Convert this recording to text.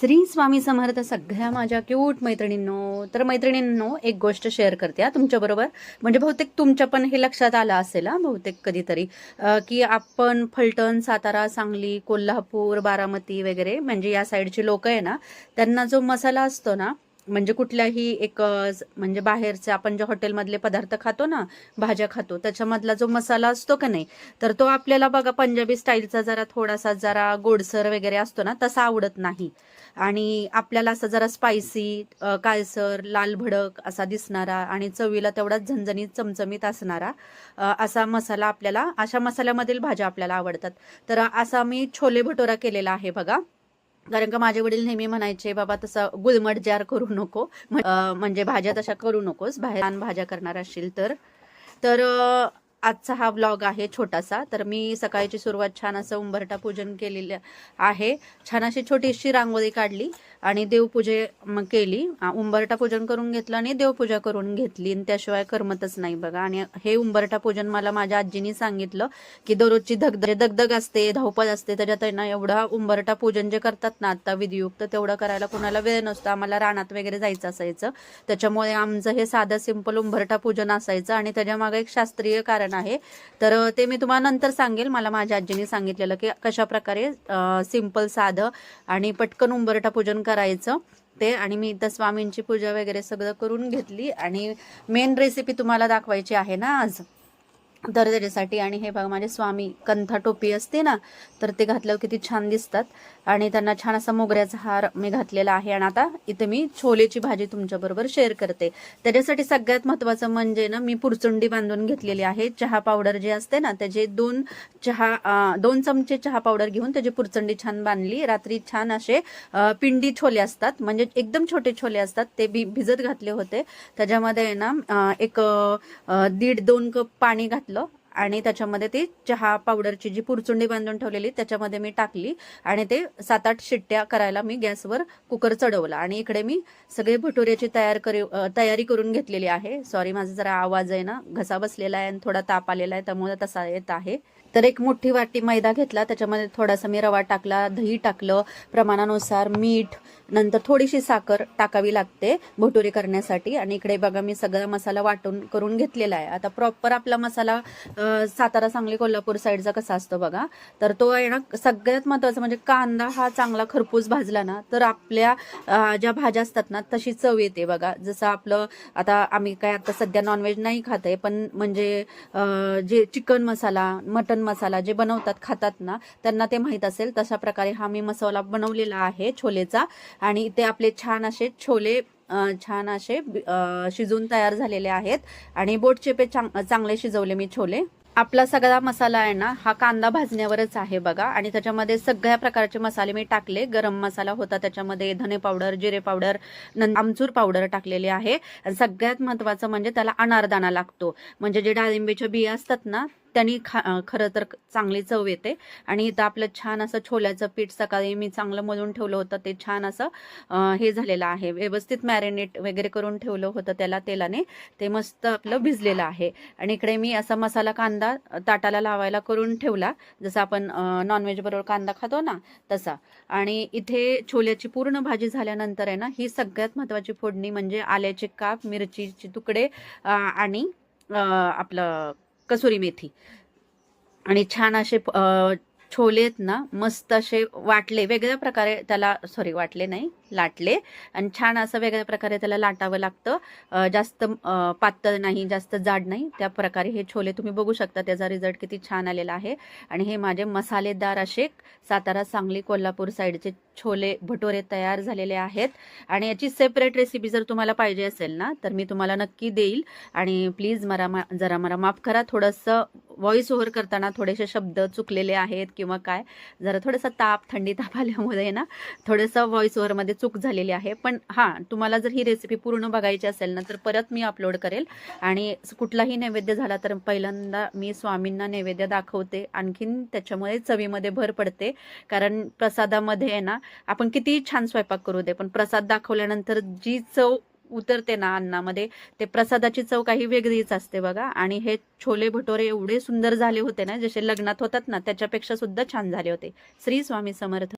श्री स्वामी समर्थ सगळ्या माझ्या क्यूट मैत्रिणींनो. तर मैत्रिणींनो, एक गोष्ट शेअर करते तुमच्याबरोबर. म्हणजे बहुतेक तुमच्या पण हे लक्षात आलं असेल बहुतेक कधीतरी, की आपण फलटण, सातारा, सांगली, कोल्हापूर, बारामती वगैरे म्हणजे या साईडची लोक आहे ना, त्यांना जो मसाला असतो ना, म्हणजे कुठल्याही एक म्हणजे बाहेरचे आपण जे हॉटेलमधले पदार्थ खातो ना, भाज्या खातो, त्याच्यामधला जो मसाला असतो का नाही, तर तो आपल्याला बघा पंजाबी स्टाईलचा जरा थोडासा जरा गोडसर वगैरे असतो ना, तसा आवडत नाही. आणि आपल्याला असं जरा स्पायसी, काळसर, लाल भडक असा दिसणारा आणि चवीला तेवढाच झणझणीत चमचमीत असणारा असा मसाला आपल्याला, अशा मसाल्यामधील भाज्या आपल्याला आवडतात. तर असा मी छोले भटोरा केलेला आहे बघा. कारण का माझे वडील नेहमी म्हणायचे, बाबा तसं गुलमट जार करू नको, म्हणजे भाज्या तशा करू नकोस, बाहेर आण भाज्या करणार असशील तर. तर आजचा हा व्लॉग आहे छोटासा. तर मी सकाळची सुरुवात छान असं उंबरठा पूजन केलेलं आहे. छान अशी छोटीशी रांगोळी काढली आणि देवपूजे मग केली. उंबरठा पूजन करून घेतलं आणि देवपूजा करून घेतली, आणि त्याशिवाय करमतच नाही बघा. आणि हे उंबरठा पूजन मला माझ्या आजीनी सांगितलं की दररोजची दगदग असते, धावपळ असते, त्याच्यात ना एवढा उंबरठा पूजन जे करतात ना आता विधियुक्त, तेवढं करायला कुणाला वेळ नसतो. आम्हाला रानात वगैरे जायचं असायचं, त्याच्यामुळे आमचं हे साधं सिंपल उंबरठा पूजन असायचं. आणि त्याच्यामागे एक शास्त्रीय कारण आहे, तर ते मी तुम्हाला नंतर सांगेल. मला माझ्या आजीने सांगितलेलं की कशा प्रकारे सिंपल साधं आणि पटकन उंबरठा पूजन करायचं ते. आणि मी इथं स्वामींची पूजा वगैरे सगळं करून घेतली आणि मेन रेसिपी तुम्हाला दाखवायची आहे ना आज, तर त्याच्यासाठी. आणि हे बघा माझे स्वामी, कंथा टोपी असते ना, तर ते घातल्यावर किती छान दिसतात. आणि त्यांना छान असा मोगऱ्याचा हार मी घातलेला आहे. आणि आता इथे मी छोलेची भाजी तुमच्याबरोबर शेअर करते. त्याच्यासाठी सगळ्यात महत्त्वाचं म्हणजे ना, मी पुरचुंडी बांधून घेतलेली आहे. चहा पावडर जे असते ना, त्याचे 2 चमचे चहा पावडर घेऊन त्याची पुरचंडी छान बांधली. रात्री छान असे पिंडी छोले असतात, म्हणजे एकदम छोटे छोले असतात, ते भिजत घातले होते. त्याच्यामध्ये ना एक 1.5-2 कप पाणी घातलं आणि त्याच्यामध्ये ती चहा पावडरची जी पुरचुंडी बांधून ठेवलेली त्याच्यामध्ये मी टाकली आणि ते 7-8 शिट्ट्या करायला मी गॅसवर कुकर चढवला. आणि इकडे मी सगळे भटुऱ्याची तयारी करून घेतलेली आहे. सॉरी, माझा जरा आवाज आहे ना, घसा बसलेला आहे आणि थोडा ताप आलेला आहे, त्यामुळे तसा येत आहे. तर एक मोठी वाटी मैदा घेतला, त्याच्यामध्ये थोडासा मी रवा टाकला, दही टाकलं, प्रमाणानुसार मीठ, नंतर थोडीशी साखर टाकावी लागते भटुरे करण्यासाठी. आणि इकडे बघा मी सगळा मसाला वाटून करून घेतलेला आहे. आता प्रॉपर आपला मसाला सातारा, सांगली, कोल्हापूर साईडचा कसा असतो बघा, तर तो आहे ना, सगळ्यात महत्त्वाचा म्हणजे कांदा हा चांगला खरपूस भाजला ना, तर आपल्या ज्या भाज्या असतात ना तशी चव येते बघा. जसं आपलं आता आम्ही काय आता सध्या नॉनव्हेज नाही खात आहे, पण म्हणजे जे चिकन मसाला, मटन मसाला जे बनवतात खातात ना, त्यांना ते माहीत असेल. तशा प्रकारे हा मी मसाला बनवलेला आहे छोलेचा. आणि ते आपले छान असे छोले छान असे शिजून तयार झालेले आहेत. आणि बोटचेपे चांगले शिजवले मी छोले. आपला सगळा मसाला आहे ना, हा कांदा भाजण्यावरच आहे बघा. आणि त्याच्यामध्ये सगळ्या प्रकारचे मसाले मी टाकले. गरम मसाला होता, त्याच्यामध्ये धने पावडर, जिरे पावडर, आमचूर पावडर टाकलेले आहे. आणि सगळ्यात महत्त्वाचं म्हणजे त्याला अनारदाना लागतो, म्हणजे जे डाळिंबीच्या बिया असतात ना, त्यांनी खरं तर चांगली चव येते. आणि इथं आपलं छान असं छोल्याचं पीठ सकाळी मी चांगलं मळून ठेवलं होतं, ते छान असं हे झालेलं आहे, व्यवस्थित मॅरिनेट वगैरे करून ठेवलं होतं त्याला तेलाने, ते मस्त आपलं भिजलेलं आहे. आणि इकडे मी असा मसाला कांदा ताटाला लावायला करून ठेवला, जसं आपण नॉनव्हेज बरोबर कांदा खातो ना तसा. आणि इथे छोल्याची पूर्ण भाजी झाल्यानंतर आहे ना, ही सगळ्यात महत्त्वाची फोडणी म्हणजे आल्याचे काप, मिरचीचे तुकडे आणि आपलं कसुरी मेथी. आणि छान असे छोले आहेत ना, मस्त असे वाटले वेगळ्या प्रकारे, त्याला सॉरी वाटले नाही, लाटले. आणि छान असं वेगळ्या प्रकारे त्याला लाटावं लागतं, जास्त पातळ नाही, जास्त जाड नाही, त्या प्रकारे हे छोले तुम्ही बघू शकता. त्याचा रिझल्ट किती छान आलेला आहे. आणि हे माझे मसालेदार असे सातारा, सांगली, कोल्हापूर साईडचे छोले भटोरे तयार झालेले आहेत. आणि याची सेपरेट रेसिपी जर तुम्हाला पाहिजे असेल ना, तर मी तुम्हाला नक्की देईल. आणि प्लीज जरा मला माफ करा, थोडंसं व्हॉइस ओव्हर करताना थोडेसे शब्द चुकलेले आहेत किंवा काय, जरा थोडासा थंडी ताप आल्यामुळे ना थोडंसं व्हॉइस ओव्हरमध्ये चूक झालेली आहे. पण हां, तुम्हाला जर ही रेसिपी पूर्ण बघायची असेल ना, तर परत मी अपलोड करेल. आणि कुठलाही नैवेद्य झाला तर पहिल्यांदा मी स्वामींना नैवेद्य दाखवते, आणखीन त्याच्यामुळे चवीमध्ये भर पडते. कारण प्रसादामध्ये आहे ना, आपण कितीही छान स्वयंपाक करू दे, पण प्रसाद दाखवल्यानंतर जी चव उतरते ना अन्नामध्ये, ते प्रसादाची चव काही वेगळीच असते बघा. आणि हे छोले भटोरे एवढे सुंदर झाले होते ना, जसे लग्नात होतात ना त्याच्यापेक्षा सुद्धा छान झाले होते. श्री स्वामी समर्थ.